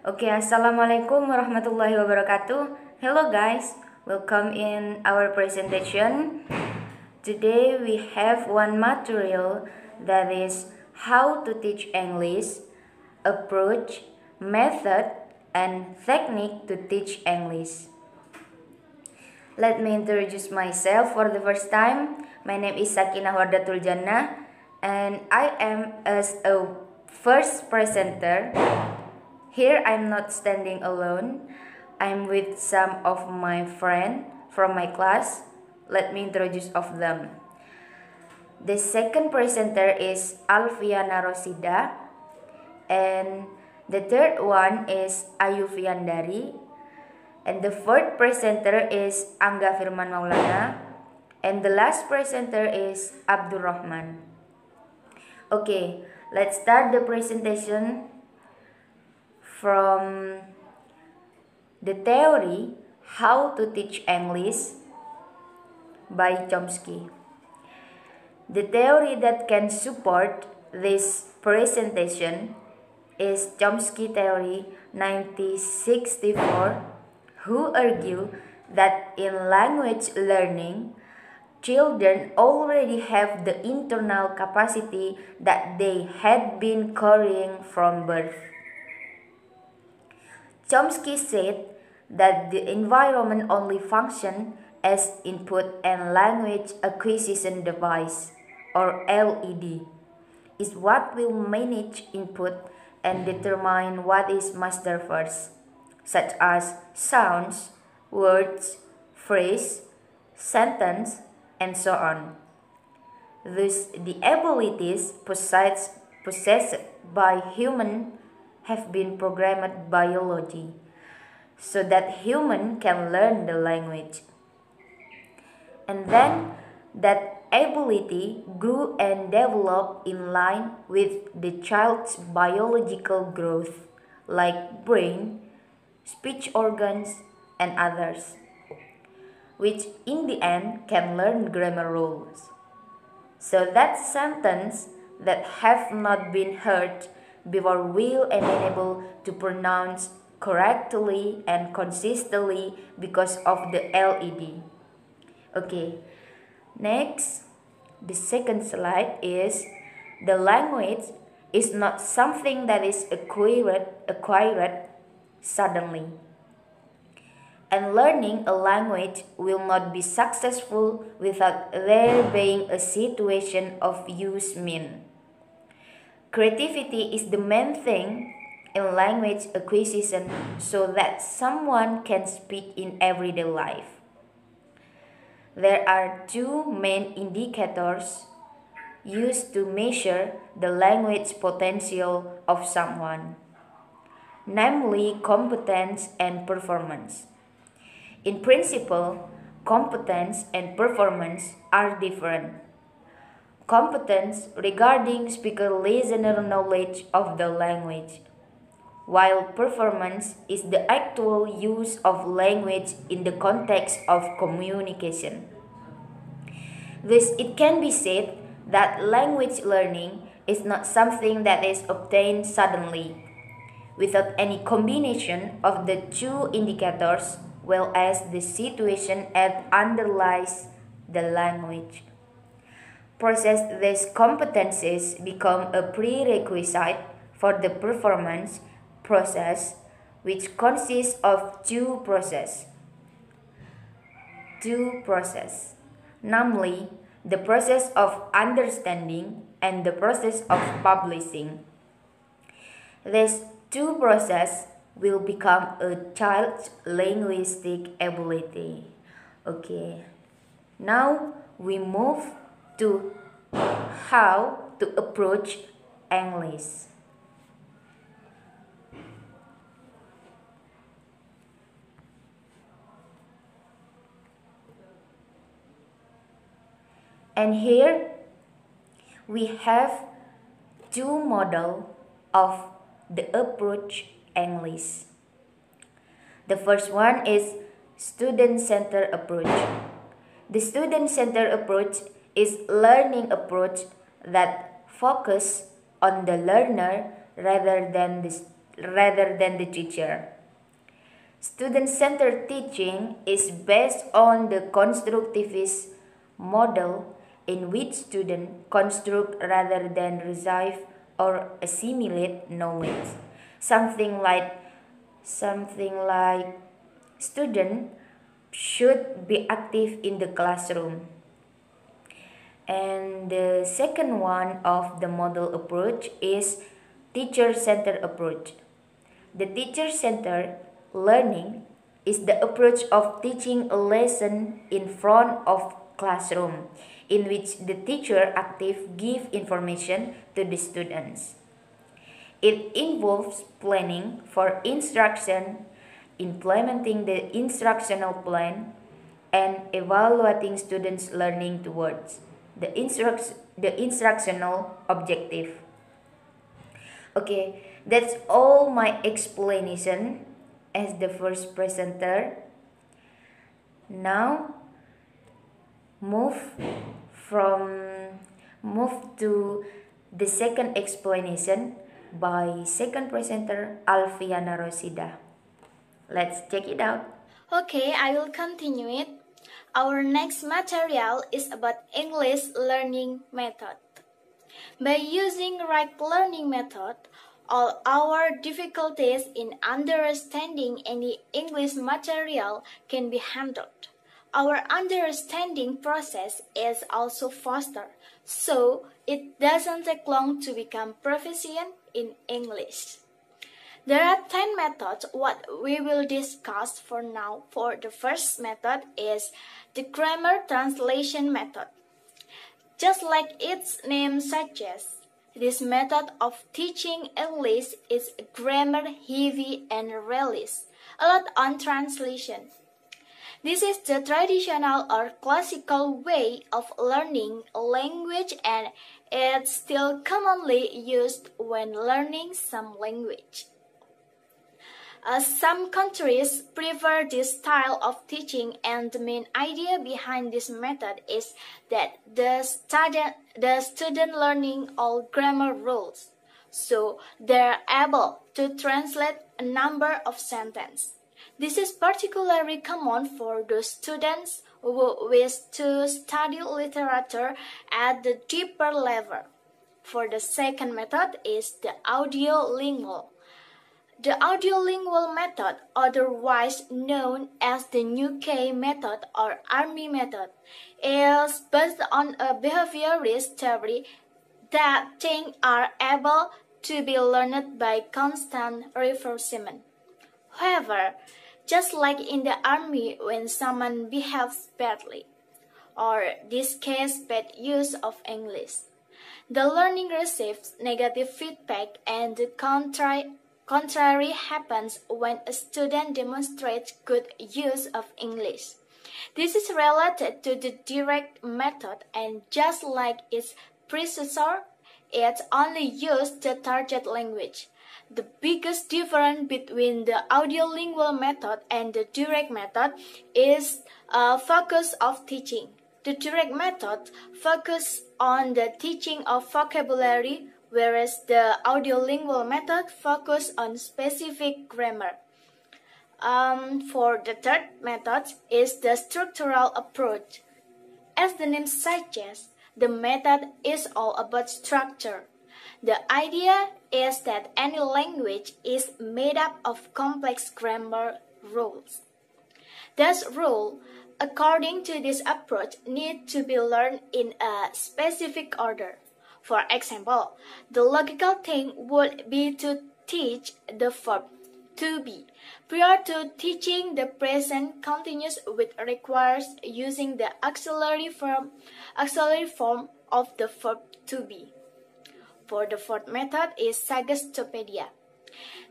Okay, Assalamualaikum warahmatullahi wabarakatuh. Hello guys, welcome in our presentation. Today we have one material that is how to teach English, approach, method, and technique to teach English. Let me introduce myself for the first time. My name is Sakinah Wardatul Jannah and I am as a first presenter. Here I'm not standing alone. I'm with some of my friends from my class. Let me introduce of them. The second presenter is Alfiana Rosida. And the third one is Ayu Fiandari. And the fourth presenter is Angga Firman Maulana. And the last presenter is Abdul Rahman. Okay, let's start the presentation from the theory How to Teach English by Chomsky. The theory that can support this presentation is Chomsky theory 1964, who argue that in language learning, children already have the internal capacity that they had been carrying from birth. Chomsky said that the environment only functions as input and language acquisition device, or LED, is what will manage input and determine what is mastered first, such as sounds, words, phrase, sentence, and so on. Thus, the abilities possessed by human have been programmed biology, so that human can learn the language. And then that ability grew and developed in line with the child's biological growth, like brain, speech organs, and others, which in the end can learn grammar rules. So that sentence that have not been heard before will enable to pronounce correctly and consistently because of the LED. Okay, next, the second slide is the language is not something that is acquired suddenly. And learning a language will not be successful without there being a situation of use mean. Creativity is the main thing in language acquisition so that someone can speak in everyday life. There are two main indicators used to measure the language potential of someone, namely competence and performance. In principle, competence and performance are different. Competence regarding speaker-listener knowledge of the language, while performance is the actual use of language in the context of communication. Thus, it can be said that language learning is not something that is obtained suddenly, without any combination of the two indicators, well as the situation that underlies the language. Process these competencies become a prerequisite for the performance process, which consists of two processes, namely the process of understanding and the process of publishing. These two processes will become a child's linguistic ability. Okay, now we move to how to approach English. And here we have two models of the approach English. The first one is student-centered approach. The student-centered approach is learning approach that focus on the learner rather than the rather than the teacher. Student-centered teaching is based on the constructivist model in which students construct rather than receive or assimilate knowledge. Something like student should be active in the classroom. And the second one of the model approach is teacher-centered approach. The teacher-centered learning is the approach of teaching a lesson in front of classroom, in which the teacher active give information to the students. It involves planning for instruction, implementing the instructional plan, and evaluating students' learning towards the instructional objective. Okay, that's all my explanation as the first presenter. Now move to the second explanation by second presenter Alfiana Rosida. Let's check it out. Okay, I will continue it. Our next material is about English learning method. By using right learning method, all our difficulties in understanding any English material can be handled. Our understanding process is also faster, so it doesn't take long to become proficient in English. There are 10 methods. What we will discuss for now for the first method is the grammar translation method. Just like its name suggests, this method of teaching English is grammar heavy and relies a lot on translation. This is the traditional or classical way of learning a language, and it's still commonly used when learning some language. Some countries prefer this style of teaching, and the main idea behind this method is that the student learning all grammar rules, so they're able to translate a number of sentences. This is particularly common for those students who wish to study literature at the deeper level. For the second method is the audiolingual. The audiolingual method, otherwise known as the New K method or Army method, is based on a behaviorist theory that things are able to be learned by constant reinforcement. However, just like in the army when someone behaves badly, or this case bad use of English, the learning receives negative feedback, and the contrary happens when a student demonstrates good use of English. This is related to the direct method, and just like its predecessor, it only used the target language. The biggest difference between the audiolingual method and the direct method is a focus of teaching. The direct method focuses on the teaching of vocabulary, whereas the audiolingual method focuses on specific grammar. For the third method is the structural approach. As the name suggests, the method is all about structure. The idea is that any language is made up of complex grammar rules. Those rules, according to this approach, need to be learned in a specific order. For example, the logical thing would be to teach the verb to be prior to teaching the present continuous, which requires using the auxiliary form of the verb to be. For the fourth method is Sagastopedia.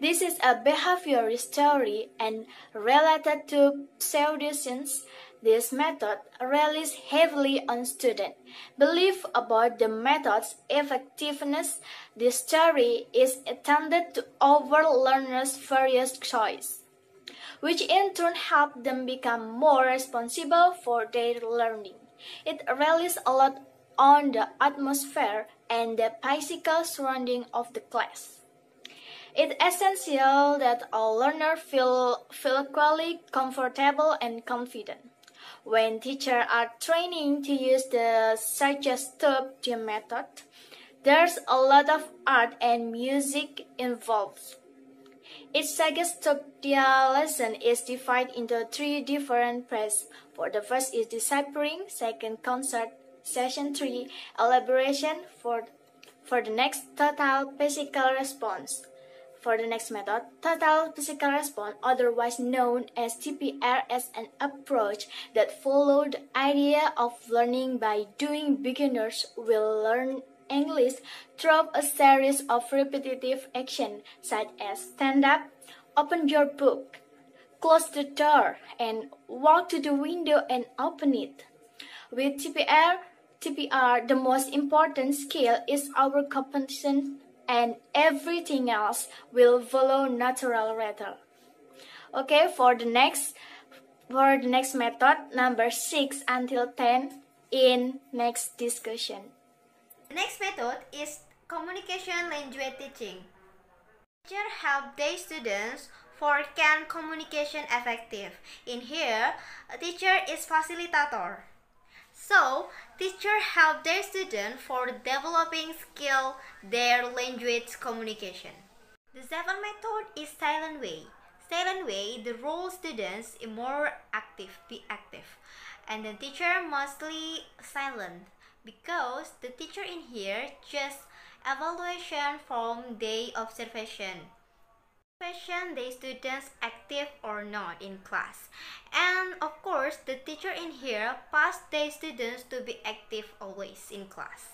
This is a behaviorist theory and related to pseudoscience. This method relies heavily on student belief about the method's effectiveness. This theory is intended to offer learners various choices, which in turn help them become more responsible for their learning. It relies a lot on the atmosphere and the physical surrounding of the class. It's essential that all learners feel equally comfortable and confident. When teachers are training to use the suggestive method, there's a lot of art and music involved. Each suggestive lesson is divided into three different phases. For the first is deciphering, second concert, session 3, elaboration, for the next total physical response. For the next method, total physical response, otherwise known as TPR, is an approach that follows the idea of learning by doing. Beginners will learn English through a series of repetitive actions such as stand up, open your book, close the door, and walk to the window and open it. With TPR, the most important skill is our comprehension, and everything else will follow natural later. Okay, for the next method, number 6 until 10 in next discussion. The next method is communication language teaching. Teacher help their students for can communication effective. In here, a teacher is facilitator. So, teacher help their student for developing skill their language communication. The seventh method is silent way. Silent way, the role students is more active, be active. And the teacher mostly silent because the teacher in here just evaluation from their observation. Question the students active or not in class, and of course the teacher in here pass their students to be active always in class.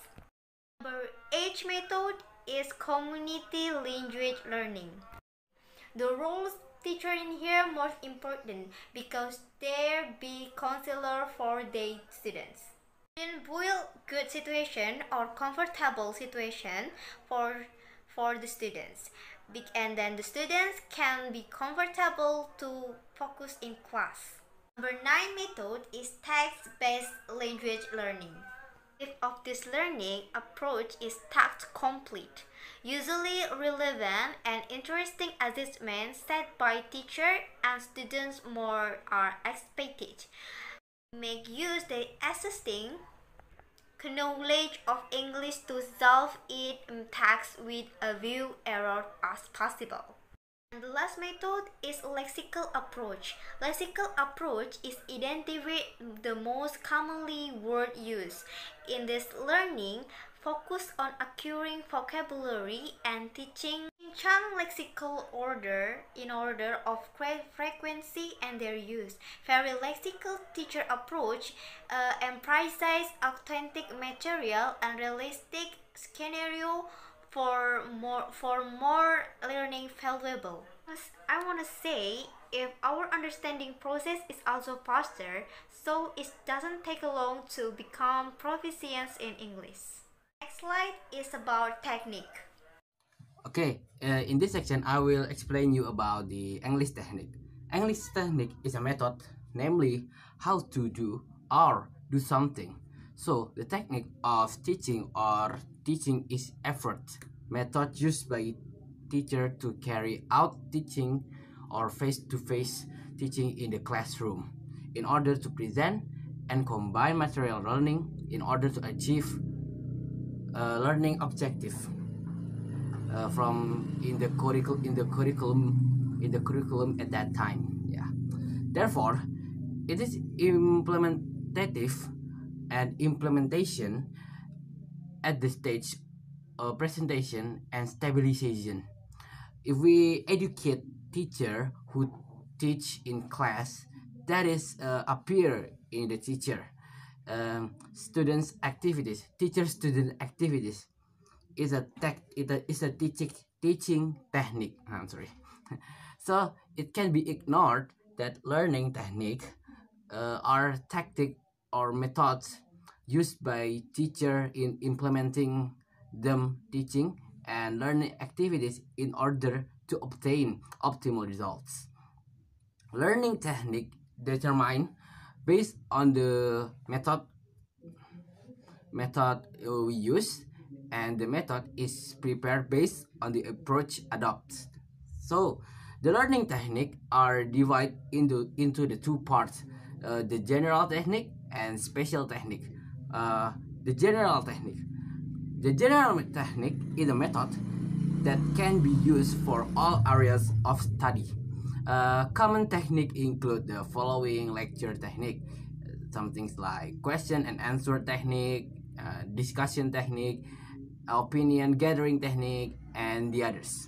Number 8 method is community language learning. The roles teacher in here most important because they be counselor for their students. Then build good situation or comfortable situation for the students. And then the students can be comfortable to focus in class. Number 9 method is text-based language learning. The objective of this learning approach is task complete, usually relevant and interesting assessments set by teacher and students more are expected. Make use the existing knowledge of English to solve it in text with a few errors as possible. And the last method is lexical approach. Lexical approach is identify the most commonly word used. In this learning, focus on acquiring vocabulary and teaching chunk lexical order in order of frequency and their use. Very lexical teacher approach emphasizes authentic material and realistic scenario for more learning valuable. I want to say if our understanding process is also faster, so it doesn't take long to become proficient in English. Next slide is about technique. Okay, in this section I will explain you about the English technique. English technique is a method, namely how to do or do something. So the technique of teaching or teaching is effort, method used by teacher to carry out teaching or face-to-face teaching in the classroom in order to present and combine material learning in order to achieve learning objective from in the curriculum at that time. Yeah, therefore it is implementative and implementation at the stage of presentation and stabilization. If we educate teacher who teach in class, that is appear in the teacher students activities, teacher student activities is a teaching technique. I'm sorry. So it can be ignored that learning technique are tactic or methods used by teacher in implementing them teaching and learning activities in order to obtain optimal results. Learning technique determined based on the method we use and the method is prepared based on the approach adopted. So the learning technique are divided into the two parts, the general technique and special technique. The general technique. The general technique is a method that can be used for all areas of study. Common technique include the following lecture technique, some things like question and answer technique, discussion technique, opinion gathering technique, and the others.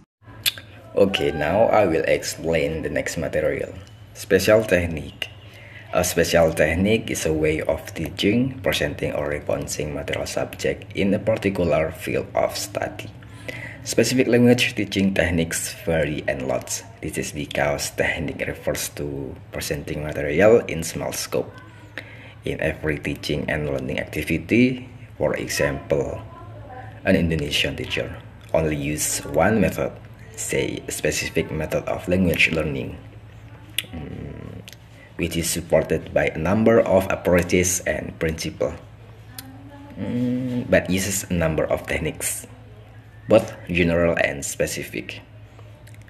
Okay, now I will explain the next material. Special technique. A special technique is a way of teaching, presenting, or responding material subject in a particular field of study. Specific language teaching techniques vary a lot. This is because technique refers to presenting material in small scope. In every teaching and learning activity, for example, an Indonesian teacher only uses one method, say a specific method of language learning, which is supported by a number of approaches and principles, but uses a number of techniques, both general and specific.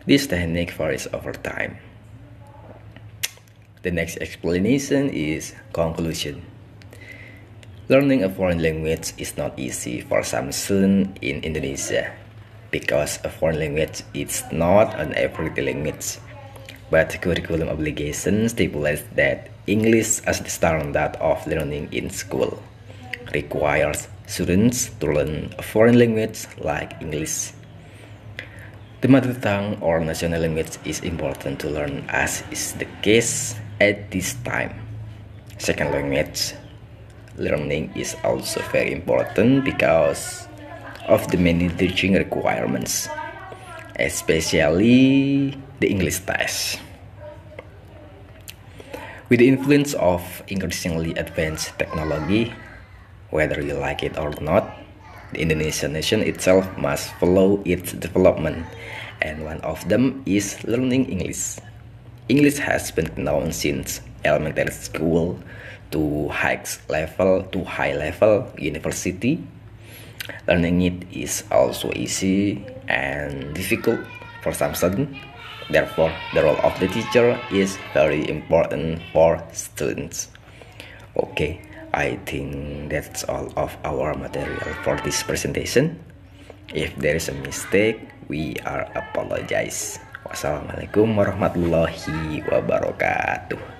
This technique varies over time. The next explanation is conclusion. Learning a foreign language is not easy for some students in Indonesia because a foreign language is not an everyday language. But curriculum obligations stipulates that English as the standard of learning in school requires students to learn a foreign language like English. The mother tongue or national language is important to learn, as is the case at this time. Second language learning is also very important because of the many teaching requirements, especially the English test. With the influence of increasingly advanced technology, whether you like it or not, the Indonesian nation itself must follow its development, and one of them is learning English. English has been known since elementary school to high level university. Learning it is also easy and difficult for some students. Therefore, the role of the teacher is very important for students. Okay, I think that's all of our material for this presentation. If there is a mistake, we are apologize. Wassalamualaikum warahmatullahi wabarakatuh.